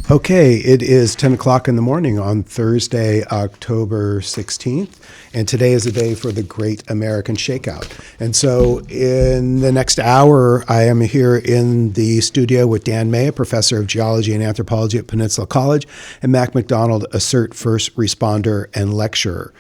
Okay, it is 10 o'clock in the morning on Thursday, October 16th, and today is the day for the Great American ShakeOut. And so in the next hour, I am here in the studio with Dan May, a professor of geology and anthropology at Peninsula College, and Mac Macdonald, a CERT first responder and lecturer.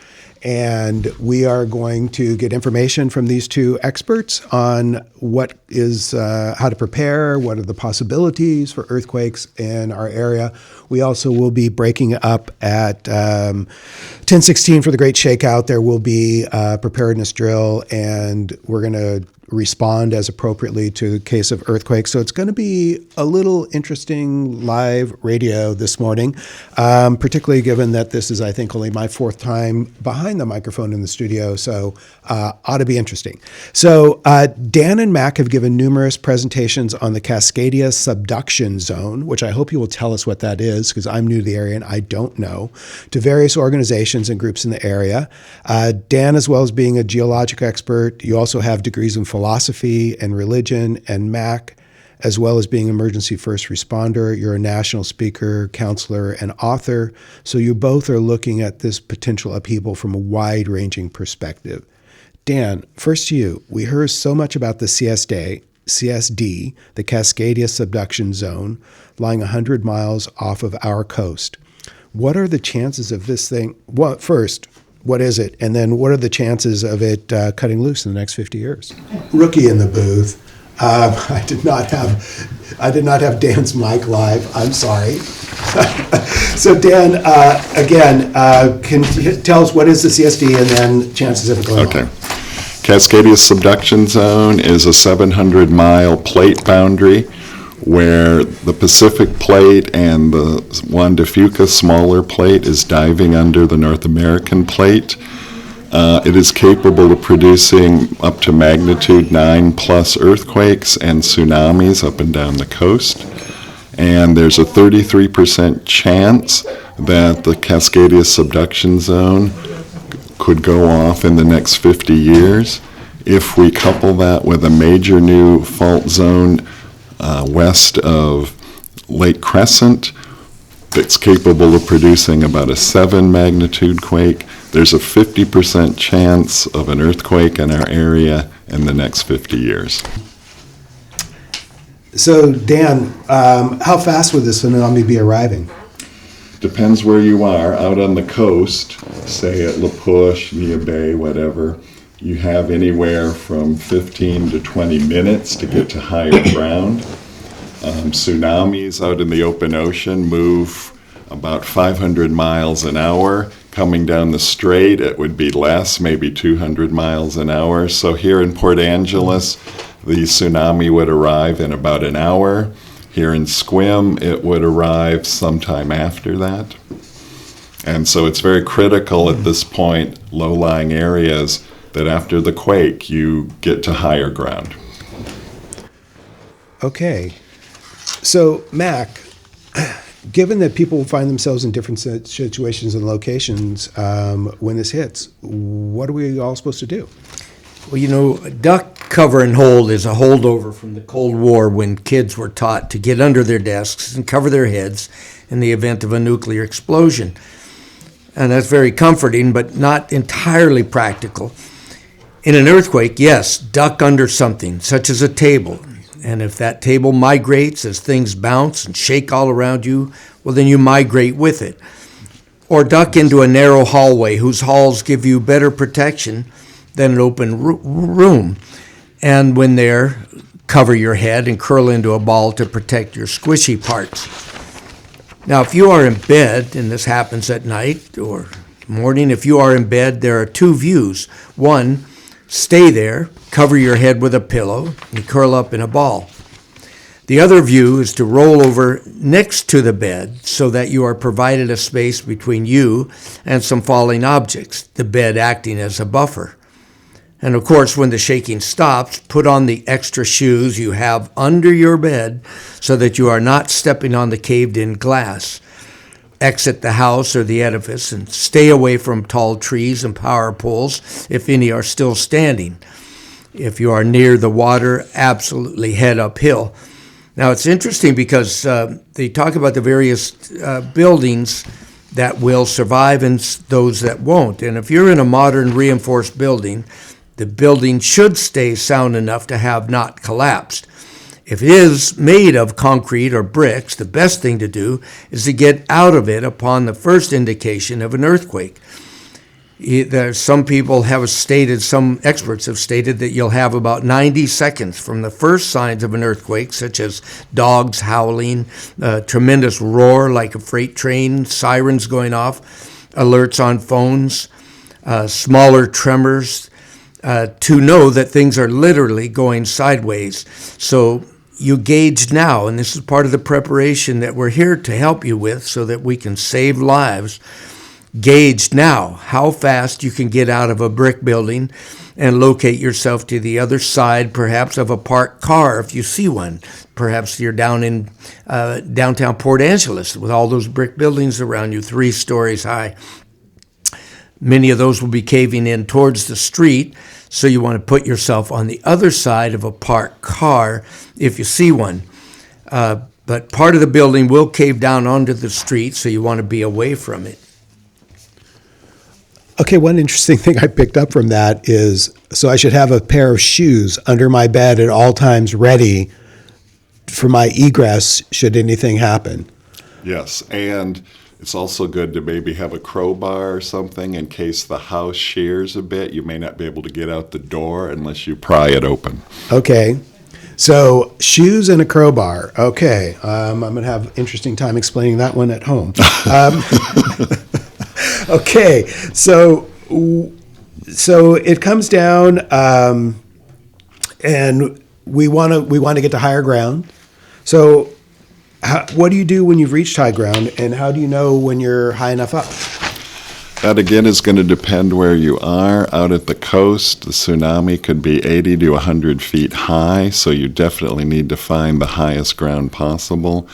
And we are going to get information from these two experts on what is, how to prepare, what are the possibilities for earthquakes in our area. We also will be breaking up at 10:16 for the Great Shakeout. There will be a preparedness drill, and we're going to respond as appropriately to the case of earthquakes. So it's going to be a little interesting live radio this morning, particularly given that this is, I think, only my fourth time behind the microphone in the studio, so ought to be interesting. So Dan and Mac have given numerous presentations on the Cascadia subduction zone, which I hope you will tell us what that is, because I'm new to the area and I don't know, to various organizations and groups in the area. Dan, as well as being a geologic expert, you also have degrees in philosophy and religion, and Mac, as well as being emergency first responder, you're a national speaker, counselor, and author. So you both are looking at this potential upheaval from a wide-ranging perspective. Dan, first to you. We heard so much about the CSD, the Cascadia subduction zone, lying 100 miles off of our coast. What are the chances of this thing? Well, first, what is it? And then what are the chances of it cutting loose in the next 50 years? Rookie in the booth. I did not have Dan's mic live. I'm sorry. So Dan, again, can you tell us what is the CSD and then chances of it going on? Cascadia subduction zone is a 700-mile plate boundary where the Pacific plate and the Juan de Fuca smaller plate is diving under the North American plate. It is capable of producing up to magnitude 9 plus earthquakes and tsunamis up and down the coast. And there's a 33% chance that the Cascadia subduction zone could go off in the next 50 years. If we couple that with a major new fault zone west of Lake Crescent that's capable of producing about a 7 magnitude quake, there's a 50% chance of an earthquake in our area in the next 50 years. So Dan, how fast would this tsunami be arriving? Depends where you are. Out on the coast, say at La Push, Mia Bay, whatever, you have anywhere from 15 to 20 minutes to get to higher ground. Tsunamis out in the open ocean move about 500 miles an hour. Coming down the strait, it would be less, maybe 200 miles an hour. So here in Port Angeles, the tsunami would arrive in about an hour. Here in Sequim, it would arrive sometime after that. And so it's very critical at this point, low-lying areas, that after the quake, you get to higher ground. Okay. So, Mac, given that people find themselves in different situations and locations when this hits, what are we all supposed to do? Well, you know, duck, cover, and hold is a holdover from the Cold War when kids were taught to get under their desks and cover their heads in the event of a nuclear explosion. And that's very comforting, but not entirely practical. In an earthquake, yes, duck under something, such as a table. And if that table migrates as things bounce and shake all around you, well, then you migrate with it. Or duck into a narrow hallway whose halls give you better protection than an open room. And when there, cover your head and curl into a ball to protect your squishy parts. Now, if you are in bed, and this happens at night or morning, if you are in bed, there are two views. One, stay there, cover your head with a pillow, and curl up in a ball. The other view is to roll over next to the bed so that you are provided a space between you and some falling objects, the bed acting as a buffer. And of course, when the shaking stops, put on the extra shoes you have under your bed so that you are not stepping on the caved-in glass. Exit the house or the edifice and stay away from tall trees and power poles if any are still standing. If you are near the water, absolutely head uphill. Now, it's interesting because they talk about the various buildings that will survive and those that won't. And if you're in a modern reinforced building, the building should stay sound enough to have not collapsed. If it is made of concrete or bricks, the best thing to do is to get out of it upon the first indication of an earthquake. Some people have stated, some experts have stated that you'll have about 90 seconds from the first signs of an earthquake, such as dogs howling, tremendous roar like a freight train, sirens going off, alerts on phones, smaller tremors, to know that things are literally going sideways. So you gauge now, and this is part of the preparation that we're here to help you with so that we can save lives. Gauge now how fast you can get out of a brick building and locate yourself to the other side, perhaps of a parked car if you see one. Perhaps you're down in downtown Port Angeles with all those brick buildings around you, 3 stories high. Many of those will be caving in towards the street, so you want to put yourself on the other side of a parked car if you see one. But part of the building will cave down onto the street, so you want to be away from it. Okay, one interesting thing I picked up from that is, so I should have a pair of shoes under my bed at all times ready for my egress should anything happen. Yes, and it's also good to maybe have a crowbar or something in case the house shears a bit. You may not be able to get out the door unless you pry it open. Okay, so shoes and a crowbar. Okay, I'm going to have an interesting time explaining that one at home. Okay, so it comes down, and we want to get to higher ground. So, what do you do when you've reached high ground, and how do you know when you're high enough up? That again is going to depend where you are. Out at the coast, the tsunami could be 80 to 100 feet high, so you definitely need to find the highest ground possible.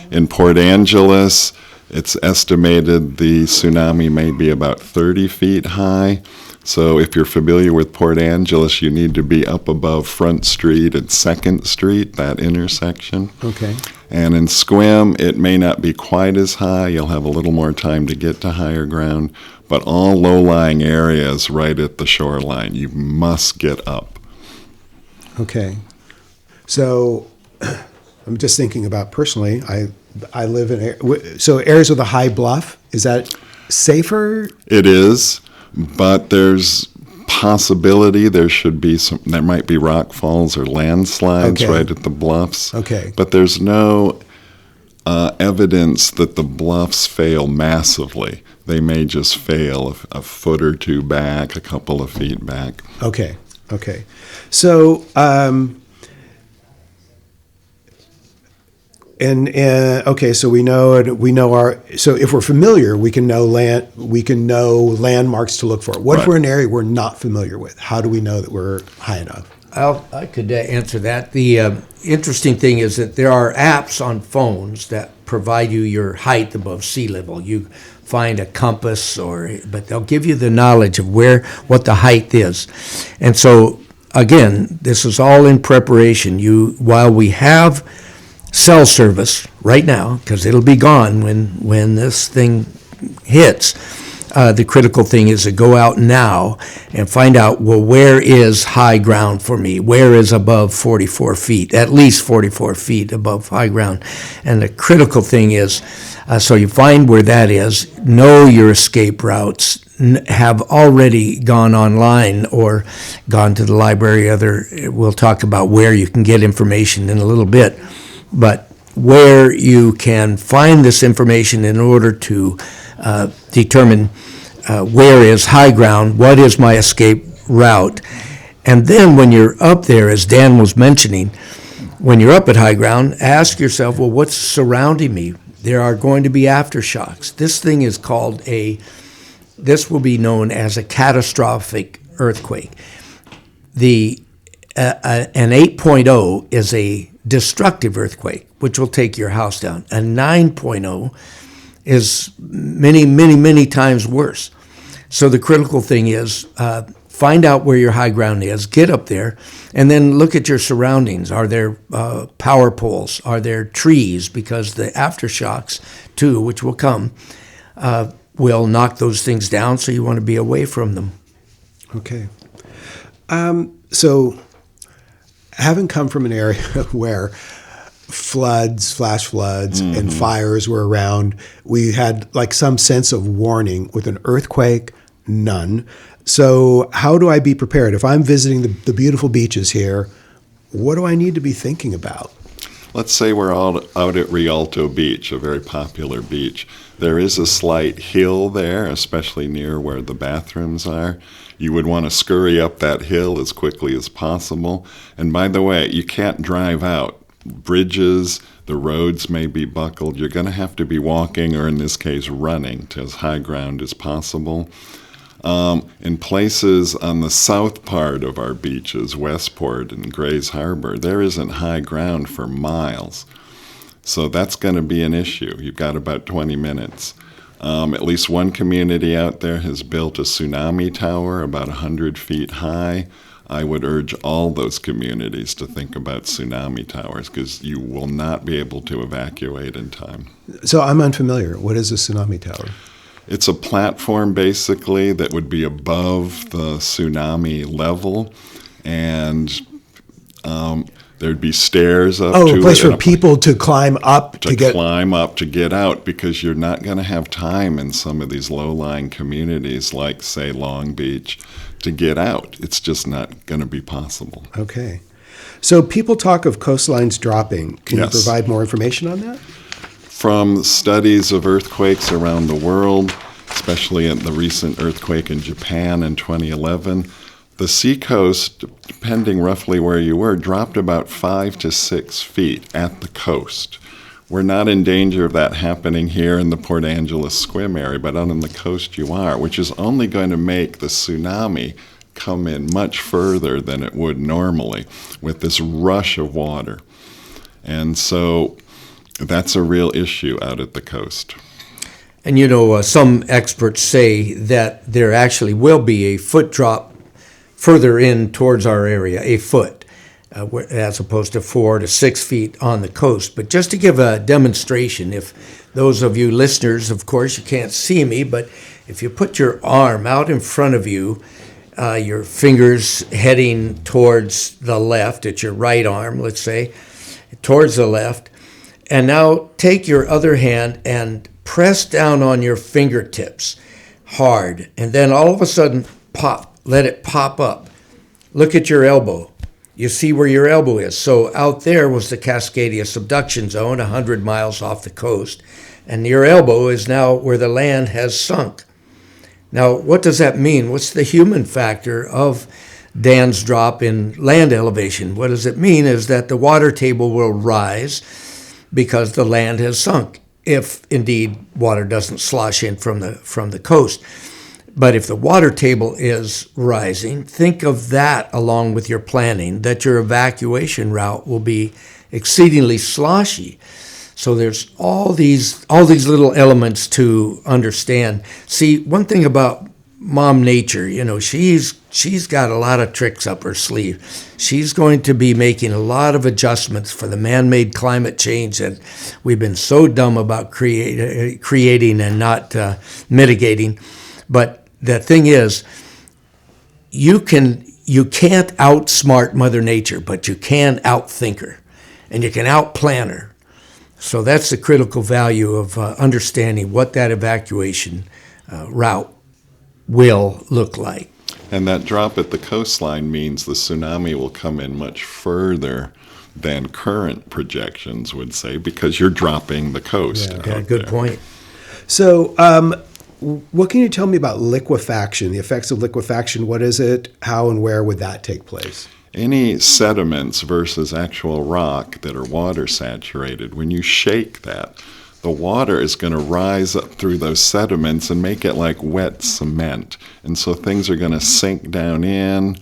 In Port Angeles, it's estimated the tsunami may be about 30 feet high. So if you're familiar with Port Angeles, you need to be up above Front Street and 2nd Street, that intersection. Okay. And in Sequim, it may not be quite as high. You'll have a little more time to get to higher ground. But all low-lying areas right at the shoreline, you must get up. Okay. So I'm just thinking about personally, I live in, so areas with a high bluff, is that safer? It is, but there's possibility there might be rock falls or landslides right at the bluffs. Okay. But there's no evidence that the bluffs fail massively. They may just fail a foot or two back, a couple of feet back. Okay. So, so we know so if we're familiar, we can know landmarks to look for. What if we're in an area we're not familiar with? How do we know that we're high enough? I could answer that. The interesting thing is that there are apps on phones that provide you your height above sea level. You find a compass, but they'll give you the knowledge of what the height is. And so, again, this is all in preparation. While we have cell service right now, because it'll be gone when this thing hits, the critical thing is to go out now and find out, well, where is high ground for me? Where is above 44 feet, at least 44 feet above high ground? And the critical thing is, so you find where that is, know your escape routes, have already gone online or gone to the library. We'll talk about where you can get information in a little bit. But where you can find this information in order to determine where is high ground, what is my escape route. And then when you're up there, as Dan was mentioning, when you're up at high ground, ask yourself, well, what's surrounding me? There are going to be aftershocks. This thing is called this will be known as a catastrophic earthquake. An 8.0 is a destructive earthquake, which will take your house down. A 9.0 is many, many, many times worse. So the critical thing is Find out where your high ground is, get up there, and then look at your surroundings. Are there power poles? Are there trees? Because the aftershocks, too, which will come, will knock those things down, so you want to be away from them. Okay. So, having come from an area where floods, flash floods, and fires were around, we had like some sense of warning. With an earthquake, none. So how do I be prepared? If I'm visiting the beautiful beaches here, what do I need to be thinking about? Let's say we're all out at Rialto Beach, a very popular beach. There is a slight hill there, especially near where the bathrooms are. You would want to scurry up that hill as quickly as possible. And by the way, you can't drive out. Bridges, the roads may be buckled. You're going to have to be walking, or in this case, running to as high ground as possible. In places on the south part of our beaches, Westport and Grays Harbor, there isn't high ground for miles. So that's going to be an issue. You've got about 20 minutes. At least one community out there has built a tsunami tower about 100 feet high. I would urge all those communities to think about tsunami towers, because you will not be able to evacuate in time. So I'm unfamiliar. What is a tsunami tower? It's a platform, basically, that would be above the tsunami level, and there'd be stairs up to it. Oh, a place for people to climb up to get... climb up to get out, because you're not going to have time in some of these low-lying communities, like, say, Long Beach, to get out. It's just not going to be possible. Okay. So people talk of coastlines dropping. Can you provide more information on that? From studies of earthquakes around the world, especially in the recent earthquake in Japan in 2011, the seacoast, depending roughly where you were, dropped about 5 to 6 feet at the coast. We're not in danger of that happening here in the Port Angeles Squim area, but out on the coast you are, which is only going to make the tsunami come in much further than it would normally with this rush of water. And so that's a real issue out at the coast. And some experts say that there actually will be a foot drop further in towards our area, a foot, as opposed to 4 to 6 feet on the coast. But just to give a demonstration, if those of you listeners, of course, you can't see me, but if you put your arm out in front of you, your fingers heading towards the left, it's your right arm, let's say, towards the left, and now take your other hand and press down on your fingertips hard, and then all of a sudden pop, let it pop up. Look at your elbow. You see where your elbow is. So out there was the Cascadia subduction zone, 100 miles off the coast, and your elbow is now where the land has sunk. Now, what does that mean? What's the human factor of Dann's drop in land elevation? What does it mean is that the water table will rise because the land has sunk, if indeed water doesn't slosh in from the coast. But if the water table is rising, think of that along with your planning, that your evacuation route will be exceedingly sloshy. So there's all these little elements to understand. See, one thing about Mom Nature, she's got a lot of tricks up her sleeve. She's going to be making a lot of adjustments for the man-made climate change that we've been so dumb about creating and not mitigating. But the thing is, you can't outsmart Mother Nature, but you can outthink her, and you can outplan her. So that's the critical value of understanding what that evacuation route will look like. And that drop at the coastline means the tsunami will come in much further than current projections would say, because you're dropping the coast. Yeah, good point. So what can you tell me about liquefaction, the effects of liquefaction? What is it? How and where would that take place? Any sediments versus actual rock that are water saturated, when you shake that, the water is going to rise up through those sediments and make it like wet cement. And so things are going to sink down in.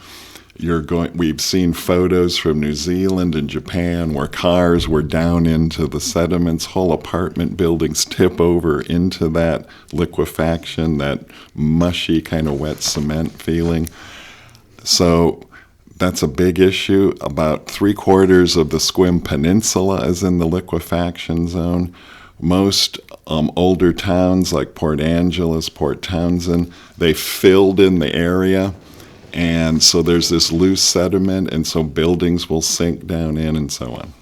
We've seen photos from New Zealand and Japan where cars were down into the sediments. Whole apartment buildings tip over into that liquefaction, that mushy kind of wet cement feeling. So that's a big issue. About 3/4 of the Sequim Peninsula is in the liquefaction zone. Most older towns like Port Angeles, Port Townsend, they filled in the area. And so there's this loose sediment, and so buildings will sink down in and so on.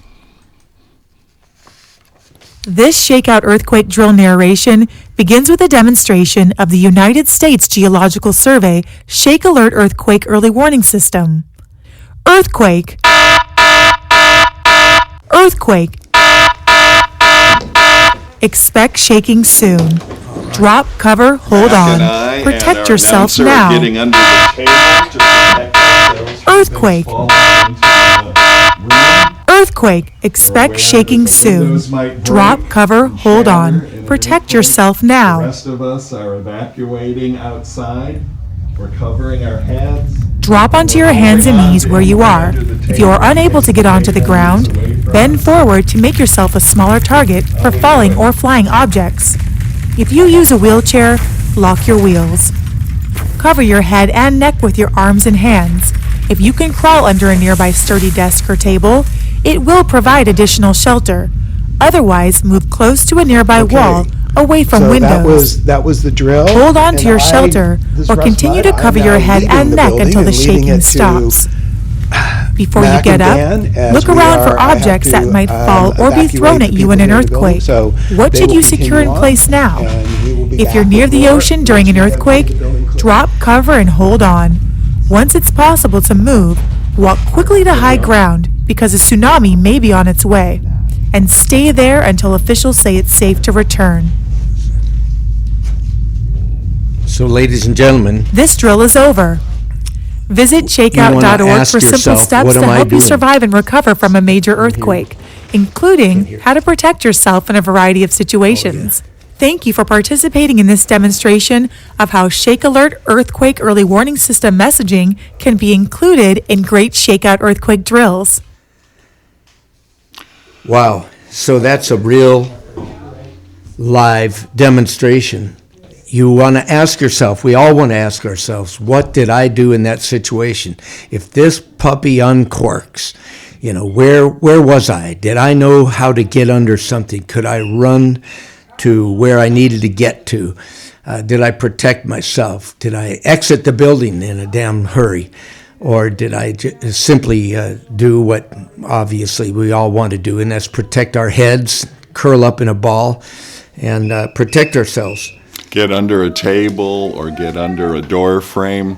This shakeout earthquake drill narration begins with a demonstration of the United States Geological Survey Shake Alert Earthquake Early Warning System. Earthquake. Earthquake. Expect shaking soon. Drop, cover, hold on. Protect yourself now. Earthquake. Earthquake. Expect shaking soon. Drop, cover, hold on. Protect yourself The now. rest of us are evacuating outside. We're covering our heads. Drop onto your hands and knees where you are. If you are unable to get onto the ground, bend forward to make yourself a smaller target for falling or flying objects. If you use a wheelchair, lock your wheels. Cover your head and neck with your arms and hands. If you can crawl under a nearby sturdy desk or table, it will provide additional shelter. Otherwise, move close to a nearby Okay. wall, away from So windows. that was the drill. Hold on to And your shelter this or Russ continue Mudd, to cover I'm your now head leaving and the neck building until the and leading shaking it to stops. Before you Mac get and up, Dan, as look we around are- for I have objects that to, might fall or be evacuate thrown the at you people in an in the building, earthquake. so What they should will you continue secure in on, place now? and we will be If you're back near with the more ocean during an once we have earthquake, the building closed. drop, cover, and hold on. Once it's possible to move, walk quickly to high ground because a tsunami may be on its way, and stay there until officials say it's safe to return. So, ladies and gentlemen, This drill is over. Visit shakeout.org ask for simple yourself, steps what to am I help you doing? survive and recover from a major earthquake, including how to protect yourself in a variety of situations. Thank you for participating in this demonstration of how Shake Alert Earthquake Early Warning System messaging can be included in Great Shakeout Earthquake drills. wow. So that's a real live demonstration. You want to ask yourself, we all want to ask ourselves, what did I do in that situation? If this puppy uncorks, where was I? Did I know how to get under something? Could I run to where I needed to get to? Did I protect myself? Did I exit the building in a damn hurry? Or did I simply do what obviously we all want to do, and that's protect our heads, curl up in a ball, and protect ourselves? Get under a table or get under a door frame.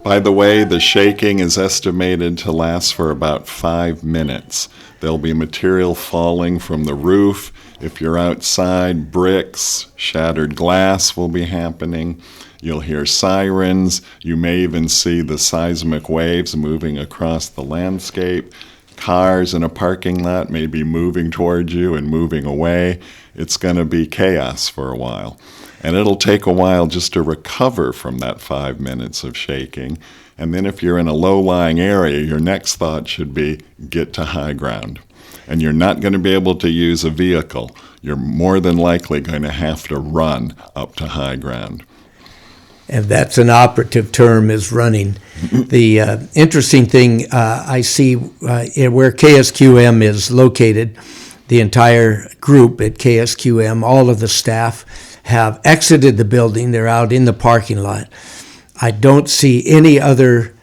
By the way, the shaking is estimated to last for about 5 minutes. There'll be material falling from the roof. If you're outside, bricks, shattered glass will be happening. You'll hear sirens. You may even see the seismic waves moving across the landscape. Cars in a parking lot may be moving towards you and moving away. It's going to be chaos for a while. And it'll take a while just to recover from that 5 minutes of shaking. And then if you're in a low-lying area, your next thought should be get to high ground. And you're not going to be able to use a vehicle. You're more than likely going to have to run up to high ground. And that's an operative term, is running. The interesting thing I see where KSQM is located, the entire group at KSQM, all of the staff have exited the building. They're out in the parking lot. I don't see any other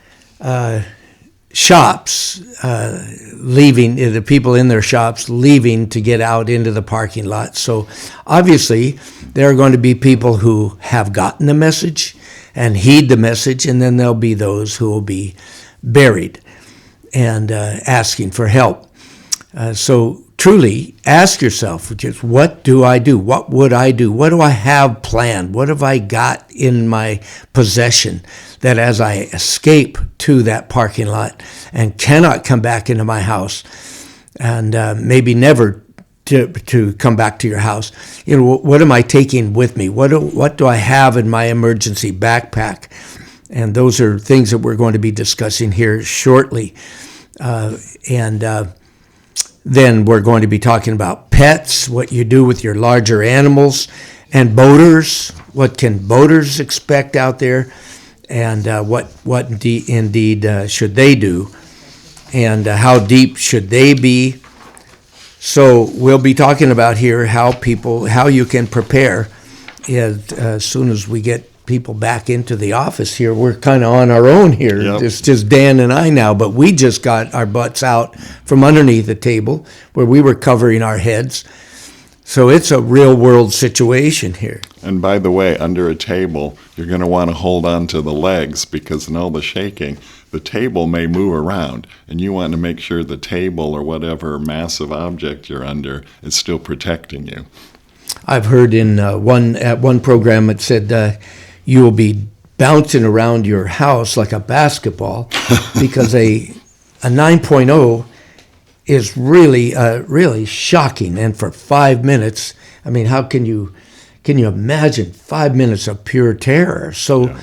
shops leaving, the people in their shops leaving to get out into the parking lot. So obviously there are going to be people who have gotten the message and heed the message, and then there'll be those who will be buried and asking for help. So truly ask yourself, just what do I do? What would I do? What do I have planned? What have I got in my possession that as I escape to that parking lot and cannot come back into my house, and maybe never to come back to your house, what am I taking with me? What do I have in my emergency backpack? And those are things that we're going to be discussing here shortly. Then we're going to be talking about pets, what you do with your larger animals, and boaters. What can boaters expect out there? and what indeed should they do, and how deep should they be. So we'll be talking about here how you can prepare. As soon as we get people back into the office here, we're kind of on our own here. Yep. It's just Dan and I now, but we just got our butts out from underneath the table where we were covering our heads. So it's a real world situation here. And by the way, under a table, you're going to want to hold on to the legs because in all the shaking, the table may move around, and you want to make sure the table or whatever massive object you're under is still protecting you. I've heard at one program it said you will be bouncing around your house like a basketball because a 9.0 is really shocking. And for 5 minutes, I mean, how can you imagine 5 minutes of pure terror? So. Yeah.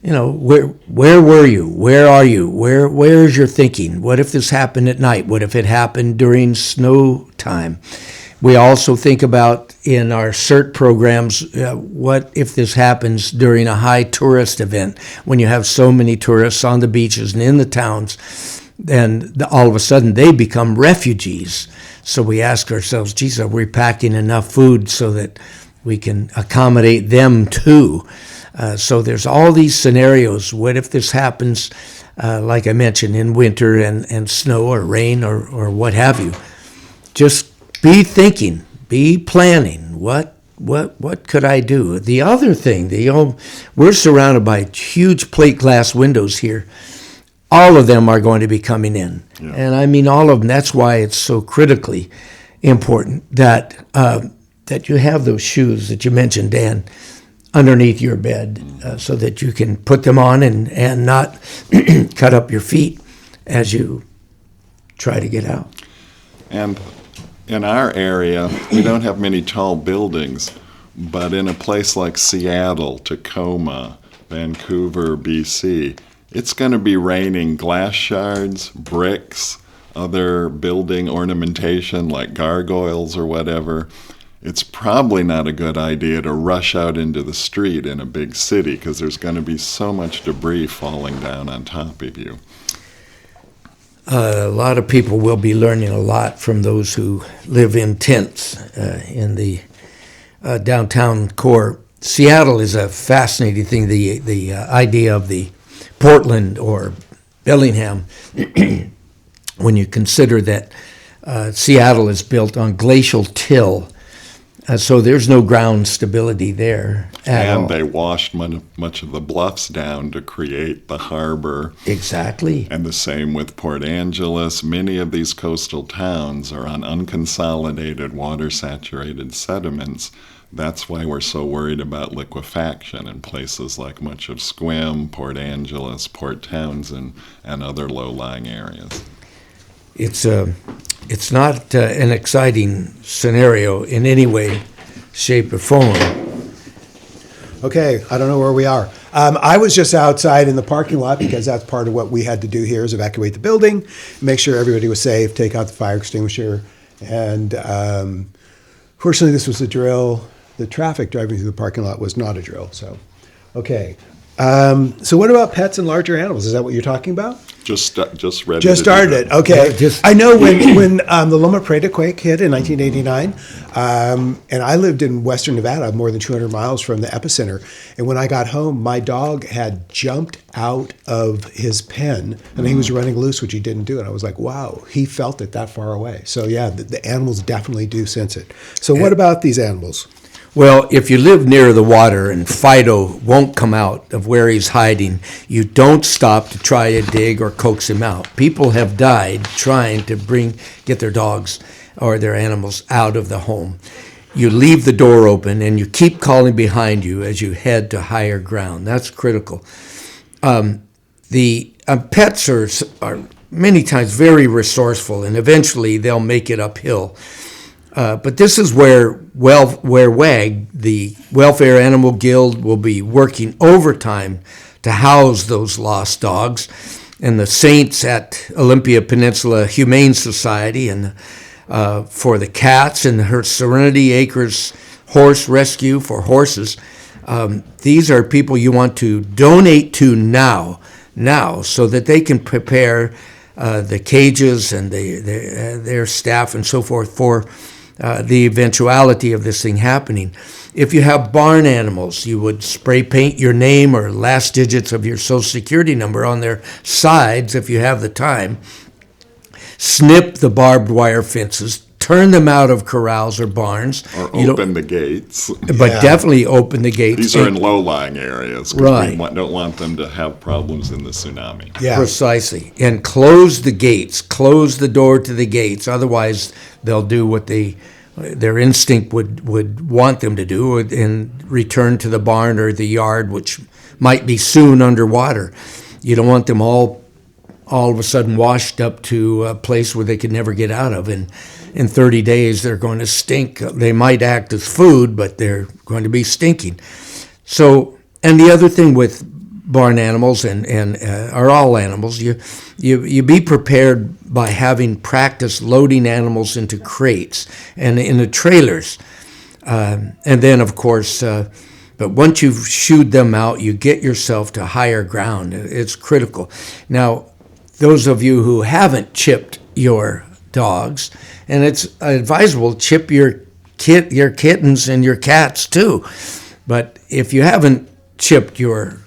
Where were you? Where are you? Where is your thinking? What if this happened at night? What if it happened during snow time? We also think about in our CERT programs, what if this happens during a high tourist event, when you have so many tourists on the beaches and in the towns, and all of a sudden they become refugees. So we ask ourselves, geez, are we packing enough food so that we can accommodate them too? So there's all these scenarios. What if this happens, like I mentioned, in winter and snow or rain or what have you? Just be thinking, be planning. What could I do? The other thing, we're surrounded by huge plate glass windows here. All of them are going to be coming in. Yeah. And I mean all of them. That's why it's so critically important that you have those shoes that you mentioned, Dan, underneath your bed, so that you can put them on and not cut up your feet as you try to get out. And in our area, we don't have many tall buildings, but in a place like Seattle, Tacoma, Vancouver, BC, it's going to be raining glass shards, bricks, other building ornamentation like gargoyles or whatever. It's probably not a good idea to rush out into the street in a big city because there's going to be so much debris falling down on top of you. A lot of people will be learning a lot from those who live in tents in the downtown core. Seattle is a fascinating thing, the idea of the Portland or Bellingham, when you consider that Seattle is built on glacial till. So there's no ground stability there at all. And they washed much of the bluffs down to create the harbor. Exactly. And the same with Port Angeles. Many of these coastal towns are on unconsolidated, water-saturated sediments. That's why we're so worried about liquefaction in places like much of Sequim, Port Angeles, Port Townsend, and other low-lying areas. It's not an exciting scenario in any way, shape, or form. Okay, I don't know where we are. I was just outside in the parking lot because that's part of what we had to do here is evacuate the building, make sure everybody was safe, take out the fire extinguisher. And fortunately, this was a drill. The traffic driving through the parking lot was not a drill. So, okay. So what about pets and larger animals? Is that what you're talking about? Just ready. Just started it. Okay. I know when the Loma Prieta quake hit in 1989, and I lived in western Nevada, more than 200 miles from the epicenter. And when I got home, my dog had jumped out of his pen, and he was running loose, which he didn't do. And I was like, wow, he felt it that far away. So yeah, the animals definitely do sense it. So what about these animals? Well, if you live near the water and Fido won't come out of where he's hiding, you don't stop to try to dig or coax him out. People have died trying to get their dogs or their animals out of the home. You leave the door open and you keep calling behind you as you head to higher ground. That's critical. The pets are many times very resourceful, and eventually they'll make it uphill. But this is where WAG, the Welfare Animal Guild, will be working overtime to house those lost dogs, and the Saints at Olympia Peninsula Humane Society, and for the cats, and her Serenity Acres Horse Rescue for horses. These are people you want to donate to now, so that they can prepare the cages and their staff and so forth for the eventuality of this thing happening. If you have barn animals, you would spray paint your name or last digits of your Social Security number on their sides if you have the time. Snip the barbed wire fences, turn them out of corrals or barns. Or open the gates. But definitely open the gates. These are in low-lying areas, because Right. we don't want them to have problems in the tsunami. Yeah. Precisely. And close the gates, close the door to the gates. Otherwise, they'll do what their instinct would want them to do and return to the barn or the yard, which might be soon underwater. You don't want them all of a sudden washed up to a place where they could never get out of. And in 30 days, they're going to stink. They might act as food, but they're going to be stinking. So, and the other thing with barn animals or all animals, you be prepared by having practice loading animals into crates and into trailers. And then, of course, but once you've shooed them out, you get yourself to higher ground. It's critical. Now, those of you who haven't chipped your dogs, and it's advisable to chip your kittens and your cats too. But if you haven't chipped your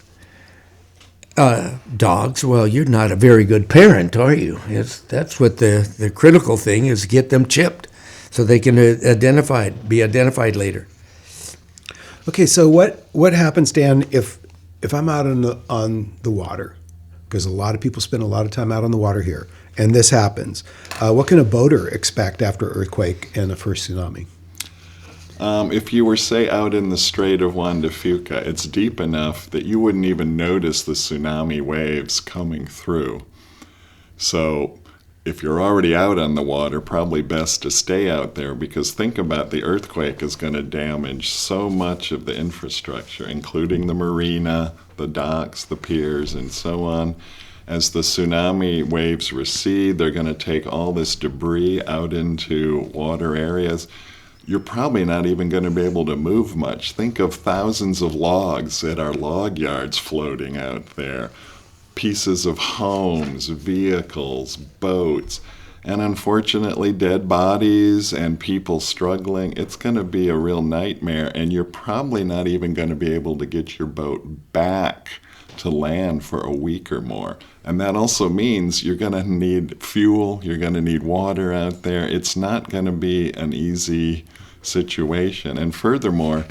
dogs, well, you're not a very good parent, are you? That's what the critical thing is, get them chipped so they can be identified later. Okay, so what happens, Dan, if I'm out on the water? Because a lot of people spend a lot of time out on the water here, and this happens. What can a boater expect after earthquake and a first tsunami? If you were, say, out in the Strait of Juan de Fuca, it's deep enough that you wouldn't even notice the tsunami waves coming through. So if you're already out on the water, probably best to stay out there, because think about, the earthquake is going to damage so much of the infrastructure, including the marina, the docks, the piers, and so on. As the tsunami waves recede, they're going to take all this debris out into water areas. You're probably not even going to be able to move much. Think of thousands of logs at our log yards floating out there. Pieces of homes, vehicles, boats, and unfortunately dead bodies and people struggling. It's going to be a real nightmare, and you're probably not even going to be able to get your boat back to land for a week or more. And that also means you're going to need fuel, you're going to need water out there. It's not going to be an easy situation. And furthermore,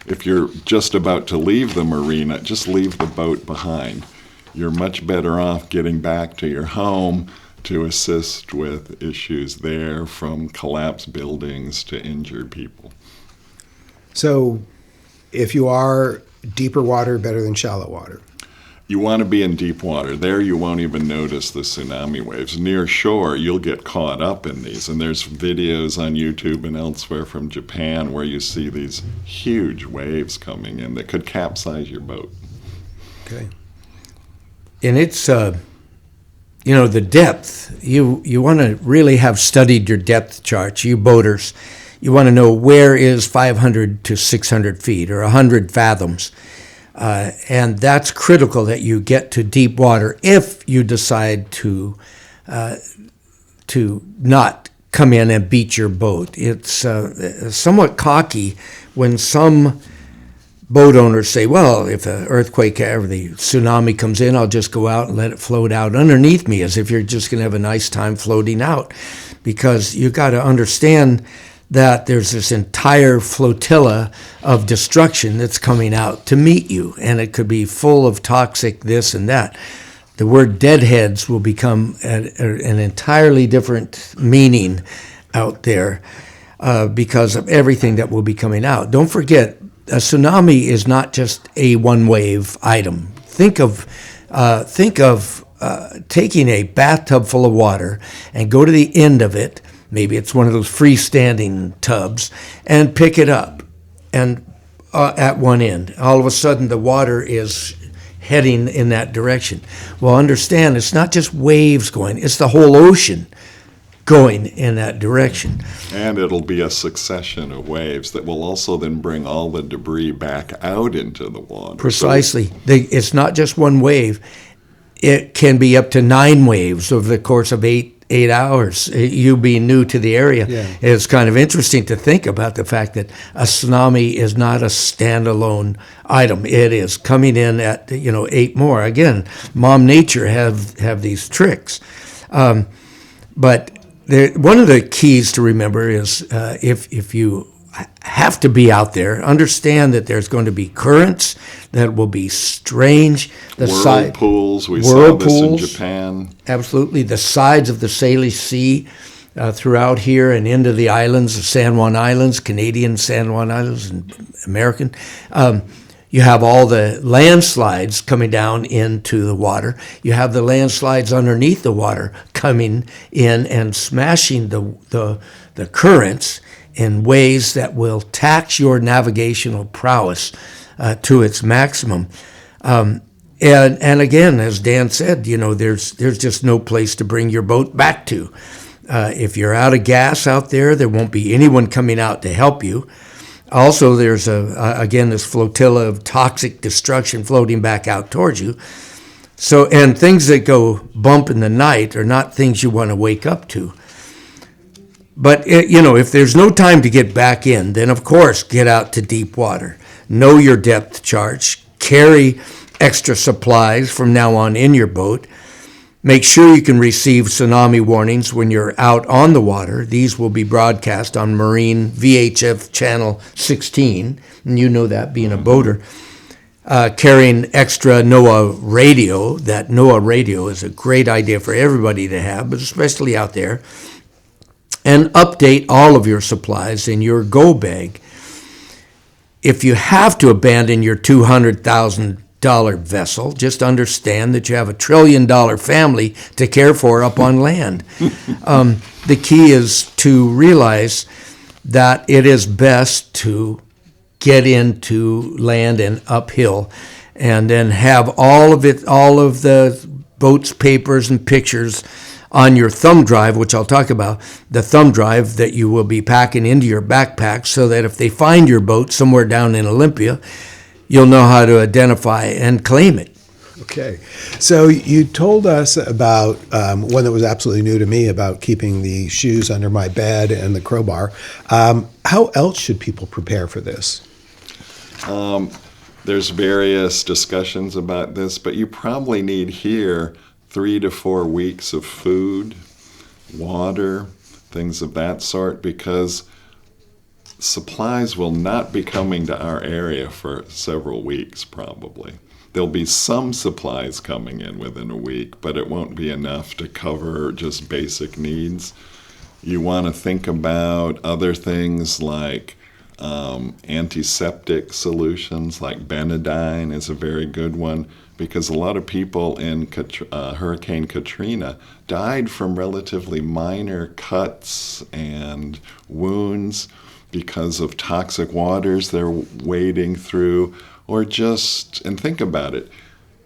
if you're just about to leave the marina, just leave the boat behind. You're much better off getting back to your home to assist with issues there, from collapsed buildings to injured people. So if you are deeper water, better than shallow water? You want to be in deep water. There you won't even notice the tsunami waves. Near shore, you'll get caught up in these. And there's videos on YouTube and elsewhere from Japan where you see these huge waves coming in that could capsize your boat. Okay. And it's, the depth. You want to really have studied your depth charts, you boaters. You want to know where is 500 to 600 feet or 100 fathoms. And that's critical, that you get to deep water if you decide to not come in and beat your boat. It's somewhat cocky when some boat owners say, well, if an earthquake or the tsunami comes in, I'll just go out and let it float out underneath me, as if you're just going to have a nice time floating out. Because you got to understand that there's this entire flotilla of destruction that's coming out to meet you, and it could be full of toxic this and that. The word deadheads will become an entirely different meaning out there because of everything that will be coming out. Don't forget, a tsunami is not just a one-wave item. Think of taking a bathtub full of water and go to the end of it. Maybe it's one of those freestanding tubs, and pick it up. And at one end, all of a sudden the water is heading in that direction. Well, understand, it's not just waves going, it's the whole ocean going in that direction. And it'll be a succession of waves that will also then bring all the debris back out into the water. Precisely. It's not just one wave. It can be up to 9 waves over the course of eight hours. You being new to the area, it's kind of interesting to think about the fact that a tsunami is not a standalone item. It is coming in at 8 more. Again, Mom Nature have these tricks, but one of the keys to remember is if you have to be out there, understand that there's going to be currents that will be strange. Whirlpools, we saw this in Japan. Absolutely. The sides of the Salish Sea throughout here and into the islands, the San Juan Islands, Canadian San Juan Islands and American. You have all the landslides coming down into the water. You have the landslides underneath the water coming in and smashing the currents in ways that will tax your navigational prowess to its maximum. And again, as Dan said, there's just no place to bring your boat back to. If you're out of gas out there won't be anyone coming out to help you. Also, there's this flotilla of toxic destruction floating back out towards you. So, and things that go bump in the night are not things you want to wake up to. But, if there's no time to get back in, then of course get out to deep water. Know your depth charts. Carry extra supplies from now on in your boat. Make sure you can receive tsunami warnings when you're out on the water. These will be broadcast on Marine VHF Channel 16, and you know that being a boater. Carrying extra NOAA radio. That NOAA radio is a great idea for everybody to have, but especially out there. And update all of your supplies in your go bag. If you have to abandon your $200,000 vessel, just understand that you have $1 trillion family to care for up on land. The key is to realize that it is best to get into land and uphill, and then have all of the boat's papers and pictures on your thumb drive, which I'll talk about, the thumb drive that you will be packing into your backpack, so that if they find your boat somewhere down in Olympia, you'll know how to identify and claim it. Okay. So you told us about one that was absolutely new to me, about keeping the shoes under my bed and the crowbar. How else should people prepare for this? There's various discussions about this, but you probably need here 3 to 4 weeks of food, water, things of that sort, because supplies will not be coming to our area for several weeks probably. There'll be some supplies coming in within a week, but it won't be enough to cover just basic needs. You want to think about other things like antiseptic solutions, like Benadine is a very good one, because a lot of people in Hurricane Katrina died from relatively minor cuts and wounds because of toxic waters they're wading through, and think about it,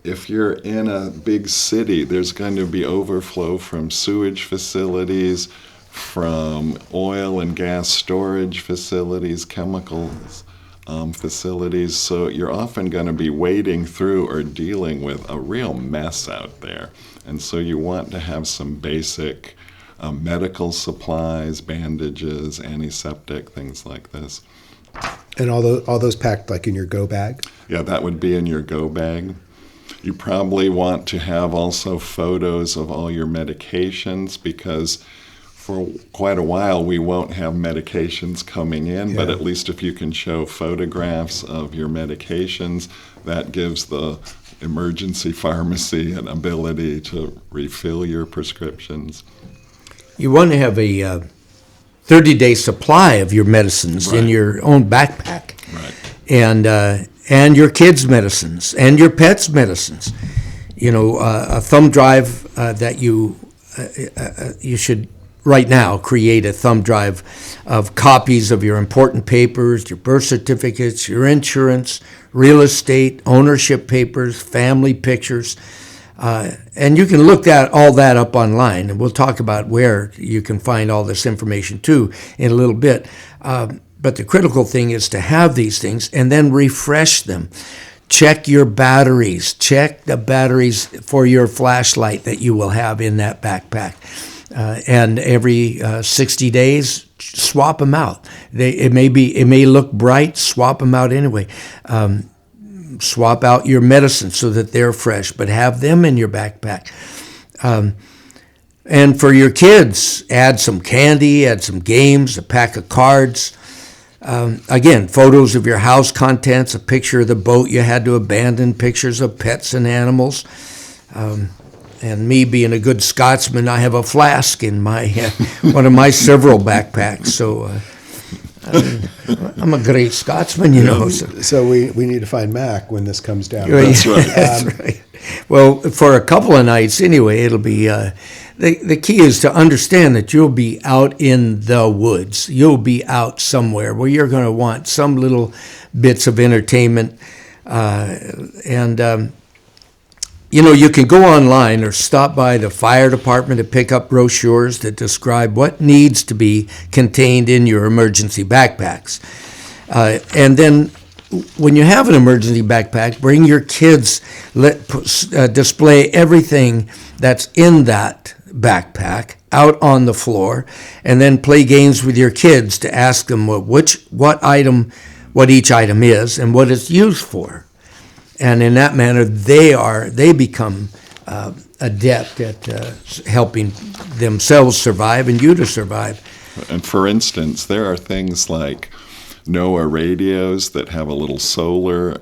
if you're in a big city, there's going to be overflow from sewage facilities, from oil and gas storage facilities, chemicals facilities, so you're often going to be wading through or dealing with a real mess out there. And so you want to have some basic medical supplies, bandages, antiseptic, things like this. And all those packed like in your go bag? Yeah, that would be in your go bag. You probably want to have also photos of all your medications, because for quite a while we won't have medications coming in, but at least if you can show photographs of your medications, that gives the emergency pharmacy an ability to refill your prescriptions. You want to have a 30-day supply of your medicines in your own backpack, and your kids' medicines and your pets' medicines. A thumb drive that you should right now create a thumb drive of copies of your important papers, your birth certificates, your insurance, real estate, ownership papers, family pictures. And you can look all that up online, and we'll talk about where you can find all this information too in a little bit. But the critical thing is to have these things and then refresh them. Check your batteries. Check the batteries for your flashlight that you will have in that backpack. And every 60 days, swap them out. It may look bright. Swap them out anyway. Swap out your medicine so that they're fresh, but have them in your backpack. And for your kids, add some candy, add some games, a pack of cards. Again, photos of your house contents, a picture of the boat you had to abandon, pictures of pets and animals. And me being a good Scotsman, I have a flask in my one of my several backpacks. So I'm a great Scotsman, you know. So we need to find Mac when this comes down. That's right. That's right. Well, for a couple of nights anyway, it'll be. The key is to understand that you'll be out in the woods. You'll be out somewhere where you're going to want some little bits of entertainment, you can go online or stop by the fire department to pick up brochures that describe what needs to be contained in your emergency backpacks. And then when you have an emergency backpack, bring your kids, display everything that's in that backpack out on the floor, and then play games with your kids to ask them what each item is and what it's used for. And in that manner, they become adept at helping themselves survive and you to survive. And for instance, there are things like NOAA radios that have a little solar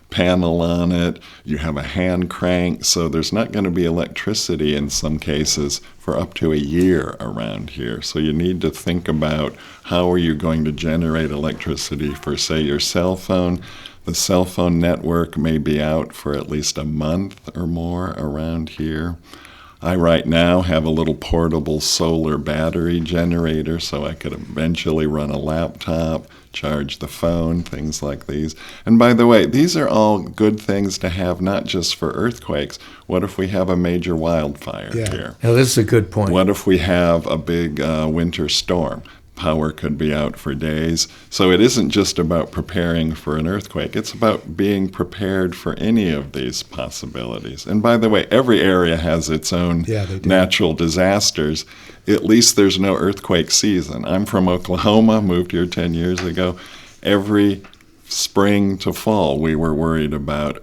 panel on it. You have a hand crank, so there's not going to be electricity in some cases for up to a year around here. So you need to think about how are you going to generate electricity for, say, your cell phone. The cell phone network may be out for at least a month or more around here. I right now have a little portable solar battery generator so I could eventually run a laptop, charge the phone, things like these. And by the way, these are all good things to have, not just for earthquakes. What if we have a major wildfire here? Now, this is a good point. What if we have a big winter storm? Power could be out for days. So it isn't just about preparing for an earthquake. It's about being prepared for any of these possibilities. And by the way, every area has its own natural disasters. At least there's no earthquake season. I'm from Oklahoma, moved here 10 years ago. Every spring to fall, we were worried about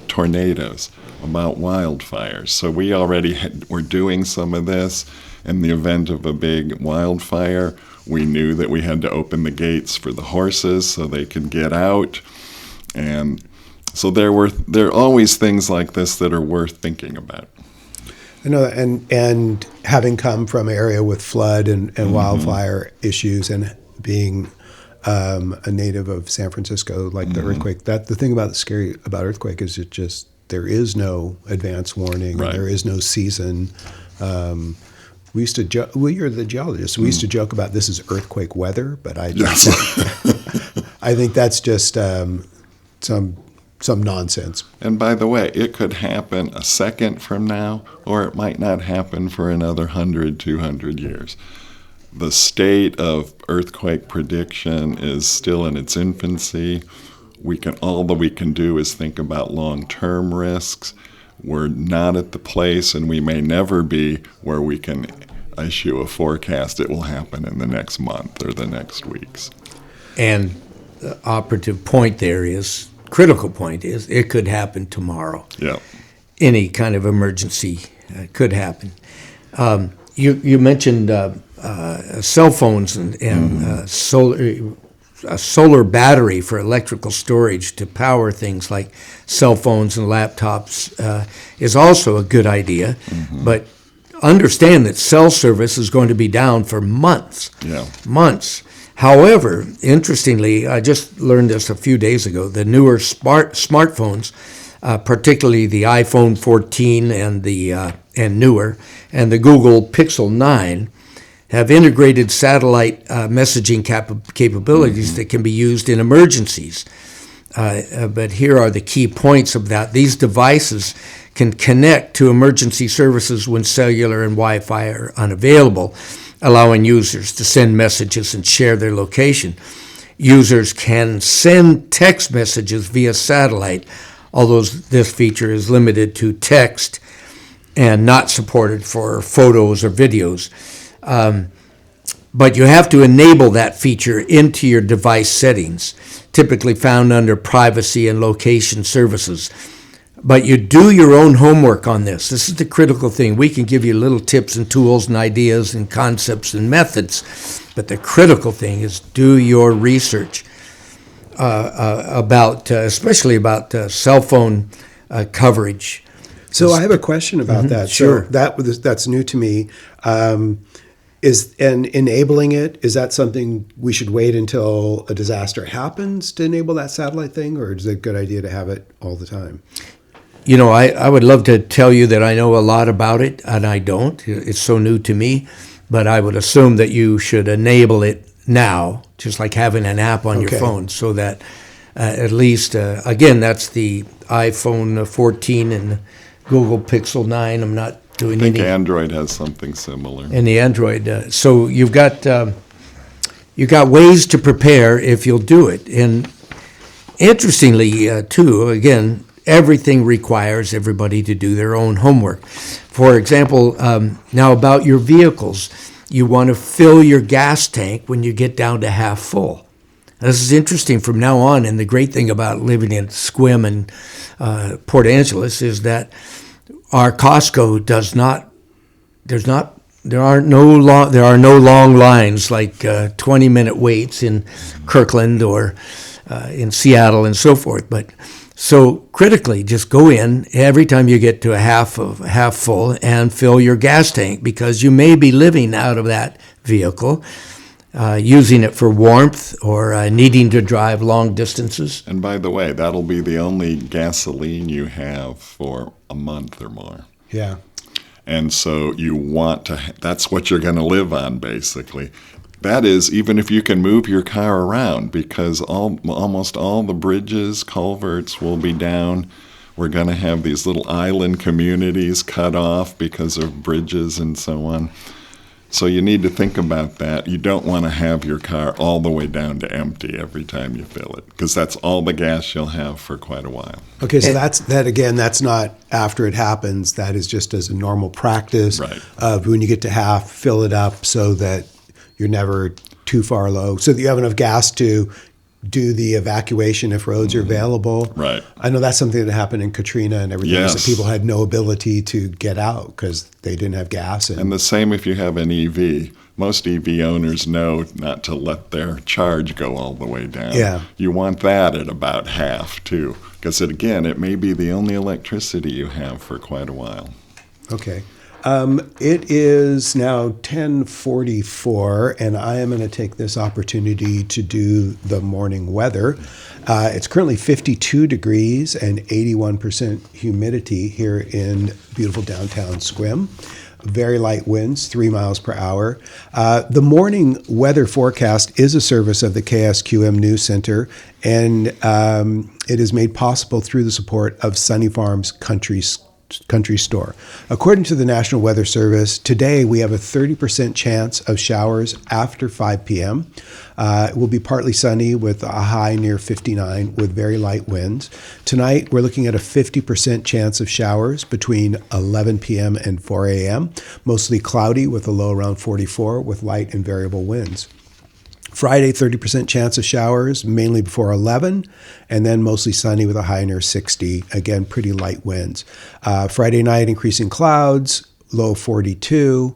tornadoes, about wildfires. So we already were doing some of this. In the event of a big wildfire, we knew that we had to open the gates for the horses so they could get out. And so there are always things like this that are worth thinking about. I know, and having come from an area with flood and wildfire issues, and being a native of San Francisco, like the earthquake, the thing about scary about earthquake is there is no advance warning, right. There is no season. We used to joke. Well, you're the geologist. We used to joke about this is earthquake weather, but I think that's just some nonsense. And by the way, it could happen a second from now, or it might not happen for another 100, 200 years. The state of earthquake prediction is still in its infancy. All that we can do is think about long-term risks. We're not at the place, and we may never be, where we can issue a forecast it will happen in the next month or the next weeks. And the operative point there is, critical point is, it could happen tomorrow. Yeah. Any kind of emergency could happen. You mentioned cell phones and a solar battery for electrical storage to power things like cell phones and laptops is also a good idea. But understand that cell service is going to be down for months. Yeah. Months. However, interestingly, I just learned this a few days ago, the newer smartphones, particularly the iPhone 14 and newer, and the Google Pixel 9, have integrated satellite messaging capabilities that can be used in emergencies. But here are the key points of that. These devices can connect to emergency services when cellular and Wi-Fi are unavailable, allowing users to send messages and share their location. Users can send text messages via satellite, although this feature is limited to text and not supported for photos or videos. But you have to enable that feature into your device settings, typically found under Privacy and Location Services. But you do your own homework on this. This is the critical thing. We can give you little tips and tools and ideas and concepts and methods, but the critical thing is do your research especially about cell phone coverage. So I have a question about that. Sure. So that's new to me. Is enabling it, is that something we should wait until a disaster happens to enable that satellite thing, or is it a good idea to have it all the time? You know, I would love to tell you that I know a lot about it, and I don't. It's so new to me. But I would assume that you should enable it now, just like having an app on your phone, so that at least, again, that's the iPhone 14 and Google Pixel 9. I'm not doing I think any. Android has something similar. And the Android. So you've got ways to prepare if you'll do it. And interestingly, too, again, everything requires everybody to do their own homework. For example, now about your vehicles, you want to fill your gas tank when you get down to half full. This is interesting from now on, and the great thing about living in Sequim and Port Angeles is that our Costco there are no long lines like 20-minute waits in Kirkland or in Seattle and so forth. But so critically, just go in every time you get to a half full and fill your gas tank, because you may be living out of that vehicle, using it for warmth or needing to drive long distances. And by the way, that'll be the only gasoline you have for a month or more. Yeah. And so you want to, that's what you're going to live on, basically. That is, even if you can move your car around, because almost all the bridges, culverts will be down. We're going to have these little island communities cut off because of bridges and so on. So you need to think about that. You don't want to have your car all the way down to empty every time you fill it, because that's all the gas you'll have for quite a while. Okay, so that's not after it happens. That is just as a normal practice of when you get to half, fill it up so that you're never too far low, so that you have enough gas to do the evacuation if roads are available. Right. I know that's something that happened in Katrina and everything. Yes. So people had no ability to get out because they didn't have gas. And the same if you have an EV. Most EV owners know not to let their charge go all the way down. Yeah. You want that at about half, too, because, it may be the only electricity you have for quite a while. Okay. It is now 10:44, and I am going to take this opportunity to do the morning weather. It's currently 52 degrees and 81% humidity here in beautiful downtown Sequim. Very light winds, 3 miles per hour. The morning weather forecast is a service of the KSQM News Center, and it is made possible through the support of Sunny Farms Country Store. According to the National Weather Service, today we have a 30% chance of showers after 5 p.m. It will be partly sunny with a high near 59 with very light winds. Tonight we're looking at a 50% chance of showers between 11 p.m. and 4 a.m. Mostly cloudy with a low around 44 with light and variable winds. Friday, 30% chance of showers, mainly before 11, and then mostly sunny with a high near 60. Again, pretty light winds. Friday night, increasing clouds, low 42.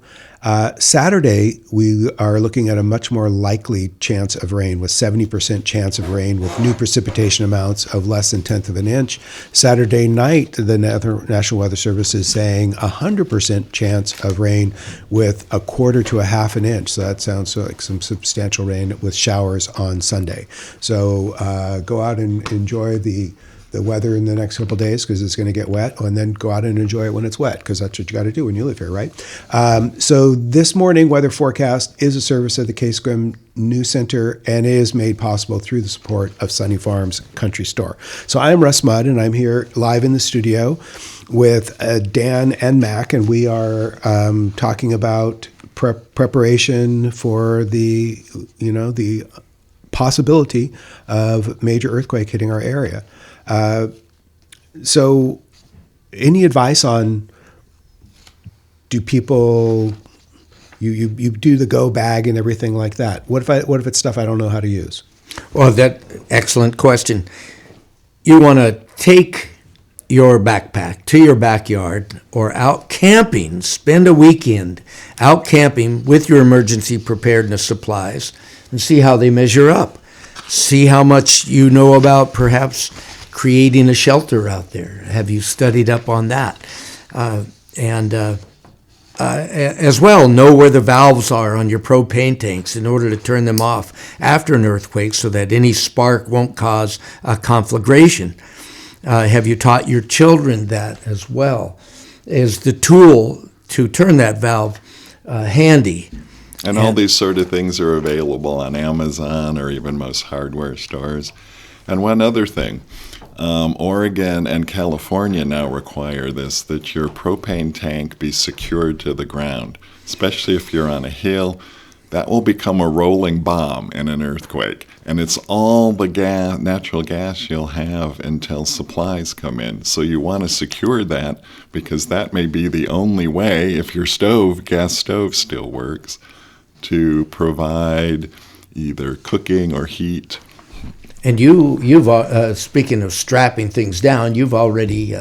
Saturday, we are looking at a much more likely chance of rain with 70% chance of rain with new precipitation amounts of less than 1/10 of an inch. Saturday night, the National Weather Service is saying 100% chance of rain with 1/4 to 1/2 an inch. So that sounds like some substantial rain with showers on Sunday. So go out and enjoy the the weather in the next couple of days because it's going to get wet, and then go out and enjoy it when it's wet because that's what you got to do when you live here, right? So this morning weather forecast is a service of the Case Graham News Center and is made possible through the support of Sunny Farms Country Store. So I'm Russ Mudd, and I'm here live in the studio with Dan and Mac, and we are talking about preparation for the possibility of major earthquake hitting our area. So any advice on, do people, you do the go bag and everything like that? What if it's stuff I don't know how to use? Well, excellent question. You want to take your backpack to your backyard or out camping, spend a weekend out camping with your emergency preparedness supplies and see how they measure up. See how much you know about perhaps creating a shelter out there. Have you studied up on that? As well, know where the valves are on your propane tanks in order to turn them off after an earthquake so that any spark won't cause a conflagration. Have you taught your children that as well? Is the tool to turn that valve handy? And all these sort of things are available on Amazon or even most hardware stores. And one other thing, Oregon and California now require this, that your propane tank be secured to the ground, especially if you're on a hill. That will become a rolling bomb in an earthquake. And it's all the natural gas you'll have until supplies come in. So you want to secure that because that may be the only way, if your gas stove still works, to provide either cooking or heat. And you've speaking of strapping things down, you've already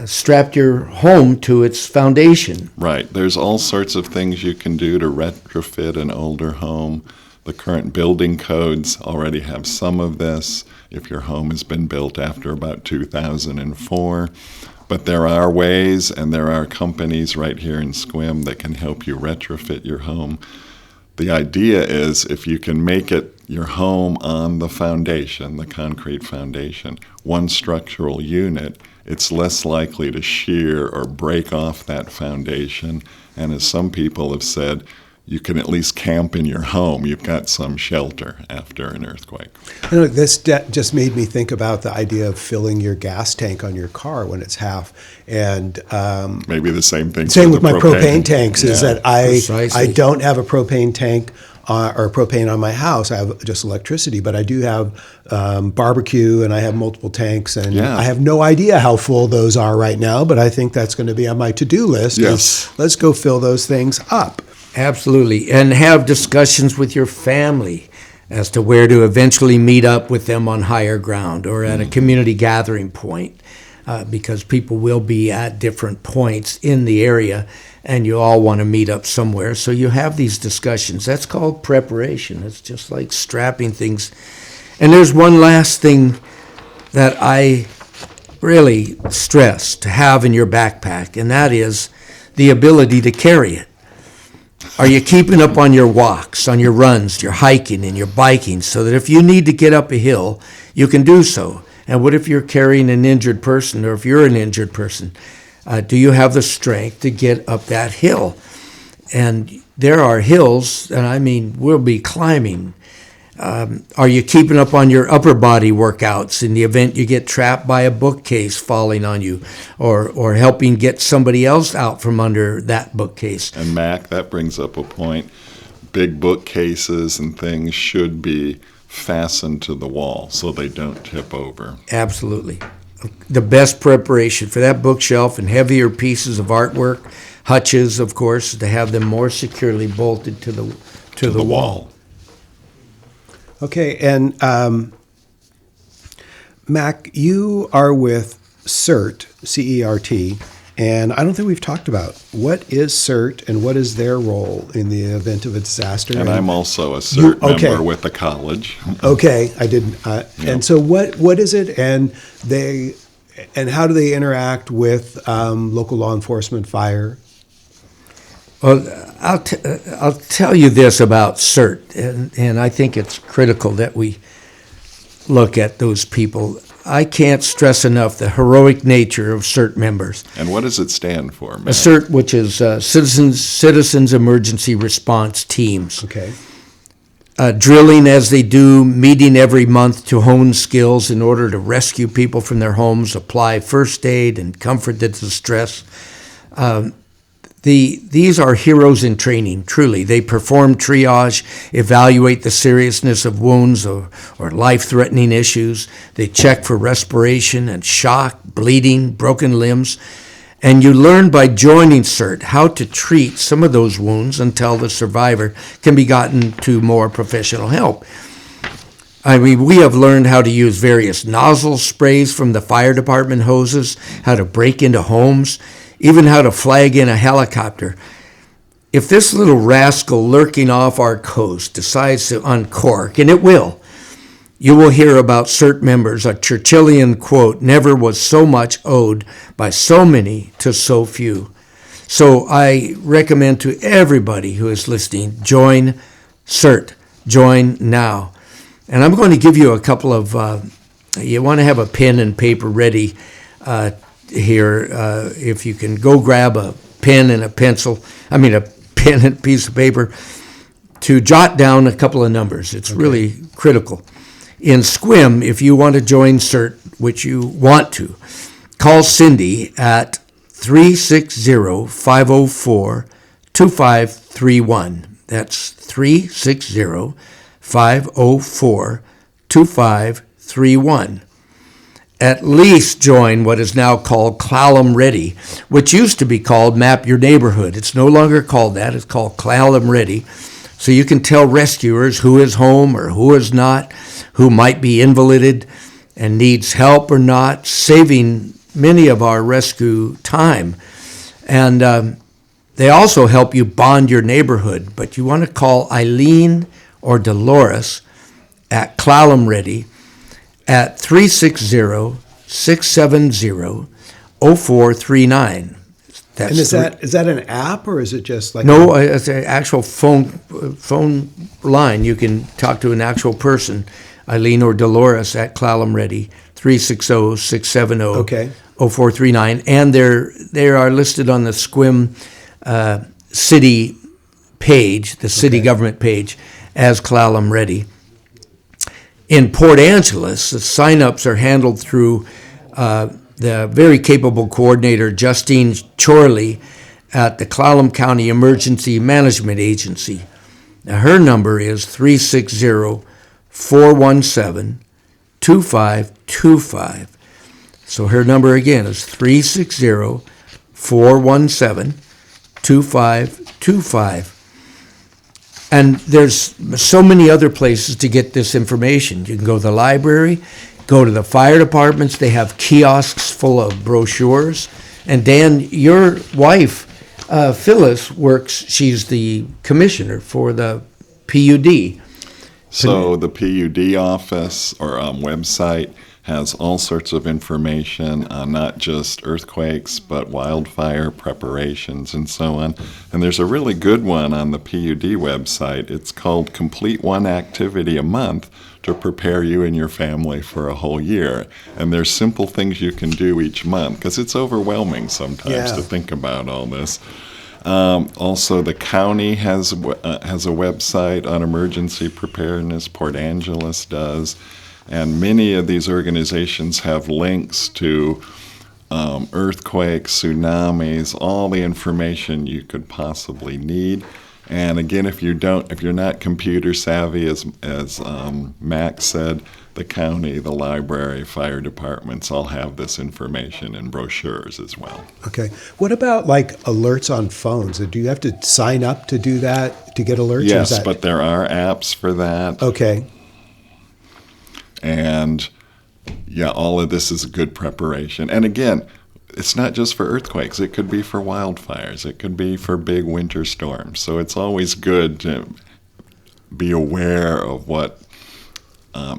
strapped your home to its foundation. Right. There's all sorts of things you can do to retrofit an older home. The current building codes already have some of this if your home has been built after about 2004. But there are ways, and there are companies right here in Sequim that can help you retrofit your home. The idea is if you can make it your home on the foundation, the concrete foundation, one structural unit, it's less likely to shear or break off that foundation. And as some people have said, you can at least camp in your home. You've got some shelter after an earthquake. This just made me think about the idea of filling your gas tank on your car when it's half. And maybe the same thing. Same with my propane tanks, is that Precisely. I don't have a propane tank or propane on my house. I have just electricity, but I do have barbecue, and I have multiple tanks, and I have no idea how full those are right now, but I think that's going to be on my to-do list. Yes. Let's go fill those things up. Absolutely. And have discussions with your family as to where to eventually meet up with them on higher ground or at a community gathering point, because people will be at different points in the area and you all want to meet up somewhere. So you have these discussions. That's called preparation. It's just like strapping things. And there's one last thing that I really stress to have in your backpack, and that is the ability to carry it. Are you keeping up on your walks, on your runs, your hiking and your biking, so that if you need to get up a hill, you can do so? And what if you're carrying an injured person, or if you're an injured person? Do you have the strength to get up that hill? And there are hills, and I mean, we'll be climbing. Are you keeping up on your upper body workouts in the event you get trapped by a bookcase falling on you, or helping get somebody else out from under that bookcase? And Mac, that brings up a point. Big bookcases and things should be fastened to the wall so they don't tip over. Absolutely. The best preparation for that bookshelf and heavier pieces of artwork, hutches, of course, to have them more securely bolted to the wall. Okay, and Mac, you are with CERT, C-E-R-T, and I don't think we've talked about what is CERT and what is their role in the event of a disaster. And I'm also a CERT member with the college. Okay, I didn't. And so what is it, and how do they interact with local law enforcement, fire? Well, I'll tell you this about CERT, and I think it's critical that we look at those people. I can't stress enough the heroic nature of CERT members. And what does it stand for, Matt? CERT, which is Citizens Emergency Response Teams. Okay. Drilling as they do, meeting every month to hone skills in order to rescue people from their homes, apply first aid, and comfort the distressed. These are heroes in training, truly. They perform triage, evaluate the seriousness of wounds or life-threatening issues. They check for respiration and shock, bleeding, broken limbs. And you learn by joining CERT how to treat some of those wounds until the survivor can be gotten to more professional help. I mean, we have learned how to use various nozzle sprays from the fire department hoses, how to break into homes, even how to flag in a helicopter. If this little rascal lurking off our coast decides to uncork, and it will, you will hear about CERT members, a Churchillian quote, "Never was so much owed by so many to so few." So I recommend to everybody who is listening, join CERT. Join now. And I'm going to give you a couple of, you want to have a pen and paper ready here. If you can go grab a pen and a pencil, a pen and piece of paper to jot down a couple of numbers. It's really critical. In SQUIM, if you want to join CERT, which you want to, call Cindy at 360-504-2531. That's 360-504-2531. At least join what is now called Clallam Ready, which used to be called Map Your Neighborhood. It's no longer called that. It's called Clallam Ready. So you can tell rescuers who is home or who is not, who might be invalided and needs help or not, saving many of our rescue time. And they also help you bond your neighborhood. But you want to call Eileen or Dolores at Clallam Ready at 360-670-0439. And is that an app, or is it just like... No, it's an actual phone line. You can talk to an actual person, Eileen or Dolores at Clallam Ready, 360-670-0439. And they are listed on the SQUIM city page, the city government page, as Clallam Ready. In Port Angeles, the sign-ups are handled through the very capable coordinator, Justine Chorley, at the Clallam County Emergency Management Agency. Now, her number is 360-417-2525. So her number again is 360-417-2525. And there's so many other places to get this information. You can go to the library, go to the fire departments. They have kiosks full of brochures. And Dan, your wife, Phyllis, she's the commissioner for the PUD. So the PUD office or website has all sorts of information on not just earthquakes, but wildfire preparations and so on. And there's a really good one on the PUD website. It's called Complete One Activity a Month to prepare you and your family for a whole year. And there's simple things you can do each month, because it's overwhelming sometimes to think about all this. Also, the county has a website on emergency preparedness. Port Angeles does. And many of these organizations have links to earthquakes, tsunamis, all the information you could possibly need. And again, if you're not computer savvy, as Max said, the county, the library, fire departments all have this information in brochures as well. Okay. What about like alerts on phones? Do you have to sign up to do that, to get alerts? Yes, but there are apps for that. Okay. And yeah, all of this is a good preparation. And again, it's not just for earthquakes. It could be for wildfires. It could be for big winter storms. So it's always good to be aware of what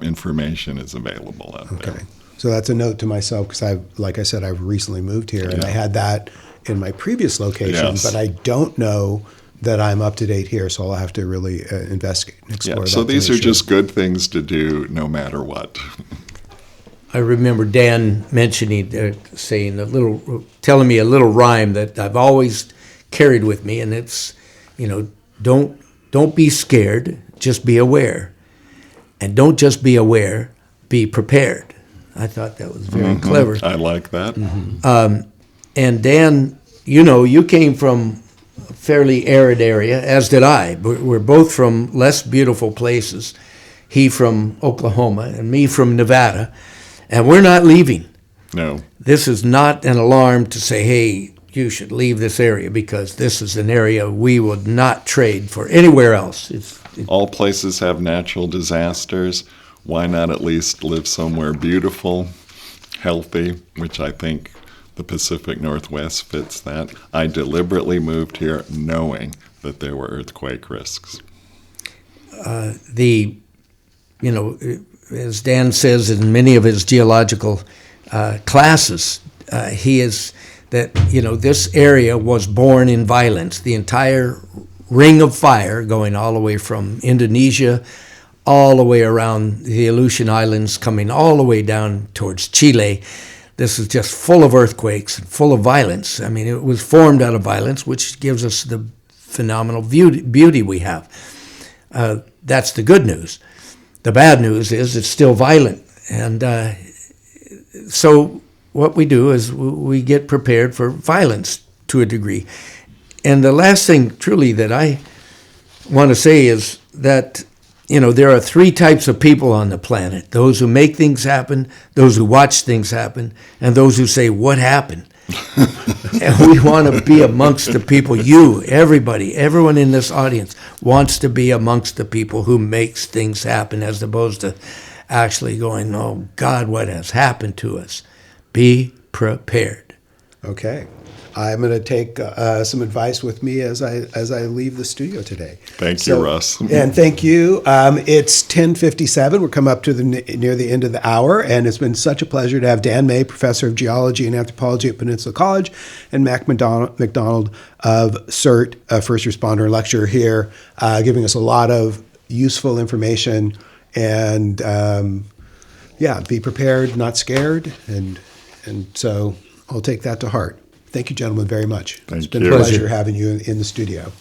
information is available out there. Okay. So that's a note to myself, because like I said, I've recently moved here, and I had that in my previous location, but I don't know that I'm up to date here, so I'll have to really investigate and explore Yeah, that. so to these make are sure. just good things to do no matter what. I remember Dan mentioning, telling me a little rhyme that I've always carried with me, and it's, don't be scared, just be aware. And don't just be aware, be prepared. I thought that was very clever. I like that. And Dan, you came from a fairly arid area, as did I. We're both from less beautiful places. He from Oklahoma and me from Nevada. And we're not leaving. No. This is not an alarm to say, hey, you should leave this area, because this is an area we would not trade for anywhere else. All places have natural disasters. Why not at least live somewhere beautiful, healthy, which I think the Pacific Northwest fits that. I deliberately moved here knowing that there were earthquake risks. As Dan says in many of his geological classes, this area was born in violence. The entire ring of fire going all the way from Indonesia, all the way around the Aleutian Islands, coming all the way down towards Chile. This is just full of earthquakes, full of violence. I mean, it was formed out of violence, which gives us the phenomenal beauty we have. That's the good news. The bad news is it's still violent. And so what we do is we get prepared for violence to a degree. And the last thing truly that I want to say is that, there are three types of people on the planet: those who make things happen, those who watch things happen, and those who say, what happened? And we want to be amongst the people, everybody, everyone in this audience wants to be amongst the people who makes things happen, as opposed to actually going, oh, God, what has happened to us? Be prepared. Okay. I'm going to take some advice with me as I leave the studio today. Thank you, Russ. And thank you. It's 10:57. We're coming up to near the end of the hour, and it's been such a pleasure to have Dan May, Professor of Geology and Anthropology at Peninsula College, and Mac Macdonald of CERT, a first responder lecturer here, giving us a lot of useful information. And be prepared, not scared, and so I'll take that to heart. Thank you, gentlemen, very much. Thank It's been you. a pleasure having you in the studio.